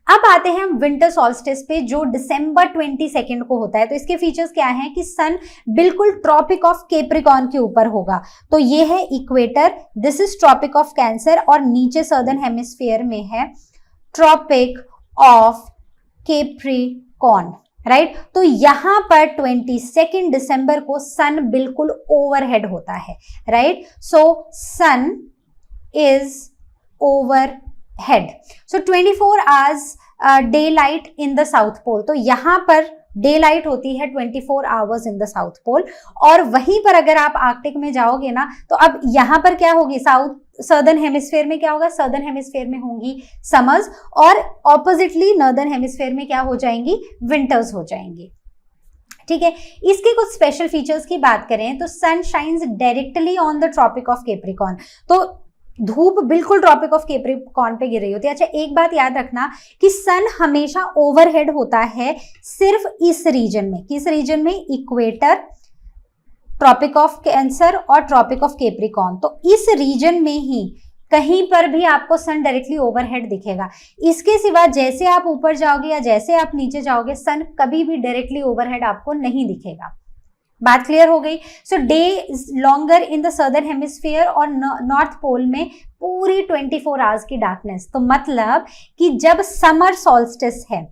अब आते हैं हम विंटर सॉल्स्टिस पे, जो दिसंबर 22 को होता है। तो इसके फीचर्स क्या हैं कि सन बिल्कुल ट्रॉपिक ऑफ कैप्रिकॉर्न के ऊपर होगा, तो ये है equator, this is tropic of cancer, और नीचे सदर्न हेमिस्फीयर में है ट्रॉपिक ऑफ कैप्रिकॉर्न, राइट। तो यहां पर 22 दिसंबर को सन बिल्कुल ओवरहेड होता है, right. So sun is overhead, so 24 hours day light in the south pole, तो यहां पर डे लाइट होती है 24 hours in the south pole. और वहीं पर अगर आप आर्कटिक में जाओगे ना, तो अब यहां पर क्या होगी, सदर्न हेमिस्फीयर में क्या होगा, सदर्न हेमिस्फीयर में होंगी समर्स, और ऑपोजिटली नॉर्दर्न हेमिस्फीयर में क्या हो जाएंगी, विंटर्स हो जाएंगी। ठीक है, इसके कुछ स्पेशल फीचर्स की बात करें तो sun shines directly on the tropic of capricorn, तो धूप बिल्कुल ट्रॉपिक ऑफ कैप्रिकॉर्न पे गिर रही होती है। अच्छा, एक बात याद रखना कि सन हमेशा ओवरहेड होता है सिर्फ इस रीजन में, किस रीजन में, इक्वेटर, ट्रॉपिक ऑफ कैंसर और ट्रॉपिक ऑफ कैप्रिकॉर्न, तो इस रीजन में ही कहीं पर भी आपको सन डायरेक्टली ओवरहेड दिखेगा। इसके सिवा जैसे आप ऊपर जाओगे या जैसे आप नीचे जाओगे, सन कभी भी डायरेक्टली ओवरहेड आपको नहीं दिखेगा। बात क्लियर हो गई। So day is longer in the southern hemisphere और नॉर्थ पोल में पूरी 24 आवर्स की डार्कनेस, तो मतलब कि जब समर सॉल्स्टिस है,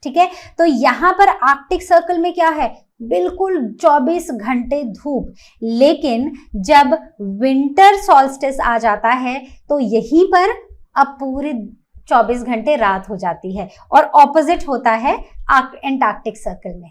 ठीक है, तो यहां पर आर्कटिक सर्कल में क्या है, बिल्कुल 24 घंटे धूप, लेकिन जब विंटर सॉल्स्टिस आ जाता है तो यहीं पर अब पूरे 24 घंटे रात हो जाती है, और ऑपोजिट होता है एंटार्क्टिक सर्कल में।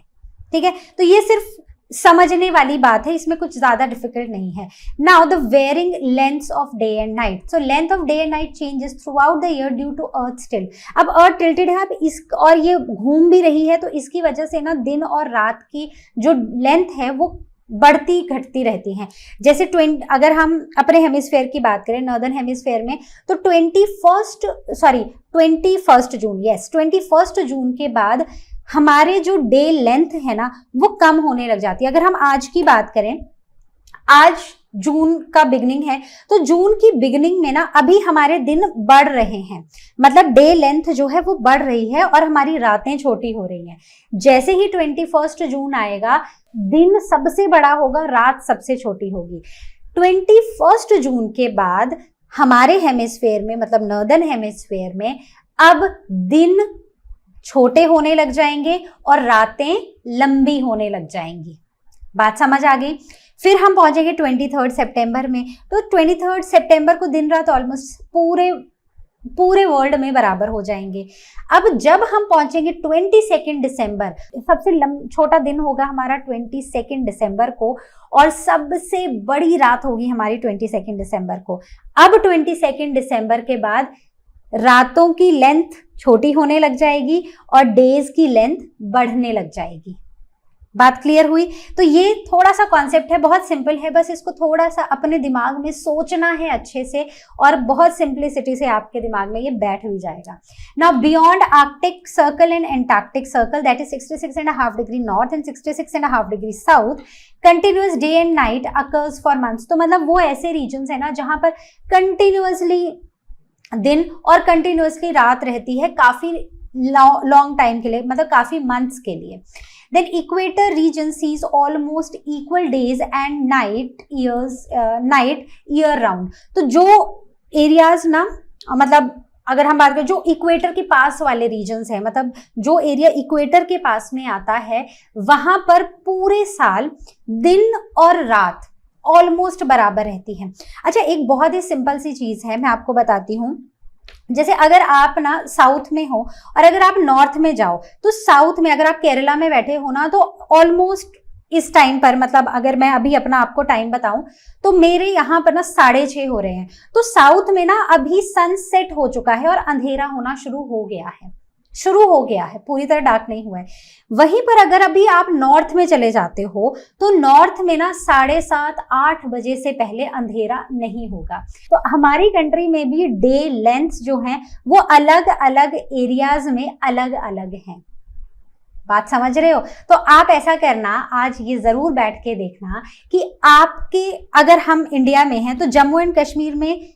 ठीक है, तो ये सिर्फ समझने वाली बात है, इसमें कुछ ज्यादा डिफिकल्ट नहीं है। Now the varying lengths of day and night, so length of day and night changes throughout the year due to earth tilt. अब अर्थ टिल्टेड है, अब इस और ये घूम भी रही है, तो इसकी वजह से ना दिन और रात की जो लेंथ है वो बढ़ती घटती रहती हैं। जैसे अगर हम अपने हेमिस्फेयर की बात करें, नॉर्दर्न हेमिस्फेयर में, तो 21 जून, यस 21 जून के बाद हमारे जो डे लेंथ है ना वो कम होने लग जाती है। अगर हम आज की बात करें, आज जून का बिगनिंग है, तो जून की बिगनिंग में ना अभी हमारे दिन बढ़ रहे हैं, मतलब डे लेंथ जो है वो बढ़ रही है और हमारी रातें छोटी हो रही हैं। जैसे ही 21 जून आएगा, दिन सबसे बड़ा होगा, रात सबसे छोटी होगी। 21 जून के बाद हमारे हेमिस्फेयर में, मतलब नॉर्दर्न हेमिस्फेयर में, अब दिन छोटे होने लग जाएंगे और रातें लंबी होने लग जाएंगी। बात समझ आ गई। फिर हम पहुंचेंगे 23 सितंबर में, तो 23 सितंबर को दिन रात ऑलमोस्ट पूरे वर्ल्ड में बराबर हो जाएंगे। अब जब हम पहुंचेंगे 22 दिसंबर, सबसे छोटा दिन होगा हमारा 22 दिसंबर को, और सबसे बड़ी रात होगी हमारी 22 दिसंबर को। अब 22 दिसंबर के बाद रातों की लेंथ छोटी होने लग जाएगी और डेज की लेंथ बढ़ने लग जाएगी। बात क्लियर हुई। तो ये थोड़ा सा कॉन्सेप्ट है, बहुत सिंपल है, बस इसको थोड़ा सा अपने दिमाग में सोचना है अच्छे से, और बहुत सिंप्लिसिटी से आपके दिमाग में ये बैठ भी जाएगा। Now beyond Arctic circle and Antarctic circle, that is 66.5 degree north and 66.5 degree south, continuous day and night occurs for months. तो मतलब वो ऐसे रीजन्स है ना जहां पर कंटिन्यूअसली दिन और कंटिन्यूअसली रात रहती है, काफी लॉन्ग टाइम के लिए, मतलब काफी मंथ्स के लिए। Then equator region sees almost equal days and night year round. तो जो एरियाज ना, मतलब अगर हम बात करें जो इक्वेटर के पास वाले रीजन्स हैं, मतलब जो एरिया इक्वेटर के पास में आता है, वहां पर पूरे साल दिन और रात ऑलमोस्ट बराबर रहती है। अच्छा, एक बहुत ही सिंपल सी चीज है, मैं आपको बताती हूँ। जैसे अगर आप ना साउथ में हो और अगर आप नॉर्थ में जाओ, तो साउथ में अगर आप केरला में बैठे हो ना, तो ऑलमोस्ट इस टाइम पर, मतलब अगर मैं अभी अपना आपको टाइम बताऊं तो मेरे यहाँ पर ना 6:30 हो रहे हैं। तो साउथ में ना अभी सनसेट हो चुका है और अंधेरा होना शुरू हो गया है, पूरी तरह डार्क नहीं हुआ है। वहीं पर अगर अभी आप नॉर्थ में चले जाते हो तो नॉर्थ में ना 7:30-8 बजे से पहले अंधेरा नहीं होगा। तो हमारी कंट्री में भी डे लेंथ जो है वो अलग अलग एरियाज में अलग अलग हैं। बात समझ रहे हो? तो आप ऐसा करना, आज ये जरूर बैठ के देखना कि आपके, अगर हम इंडिया में हैं तो जम्मू एंड कश्मीर में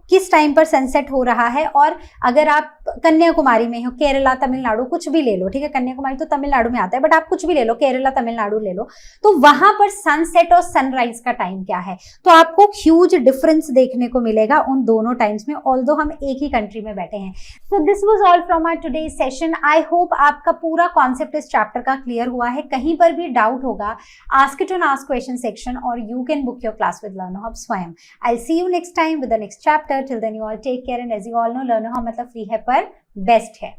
किस टाइम पर सनसेट हो रहा है, और अगर आप कन्याकुमारी में हो, केरला, तमिलनाडु, कुछ भी ले लो, ठीक है, कन्याकुमारी तो तमिलनाडु में आता है, बट आप कुछ भी ले लो, केरला, तमिलनाडु ले लो, तो वहां पर सनसेट और सनराइज का टाइम क्या है, तो आपको ह्यूज डिफरेंस देखने को मिलेगा उन दोनों टाइम्स में, ऑल्दो हम एक ही कंट्री में बैठे हैं। So this was all from our today session. I hope आपका पूरा कॉन्सेप्ट इस चैप्टर का क्लियर हुआ है। कहीं पर भी डाउट होगा, ask it on ask question section, और you can book your class with LearnoHub स्वयं। I see you next time with the next chapter. Till then you all take care, and as you all know, learner how मतलब free है पर best है।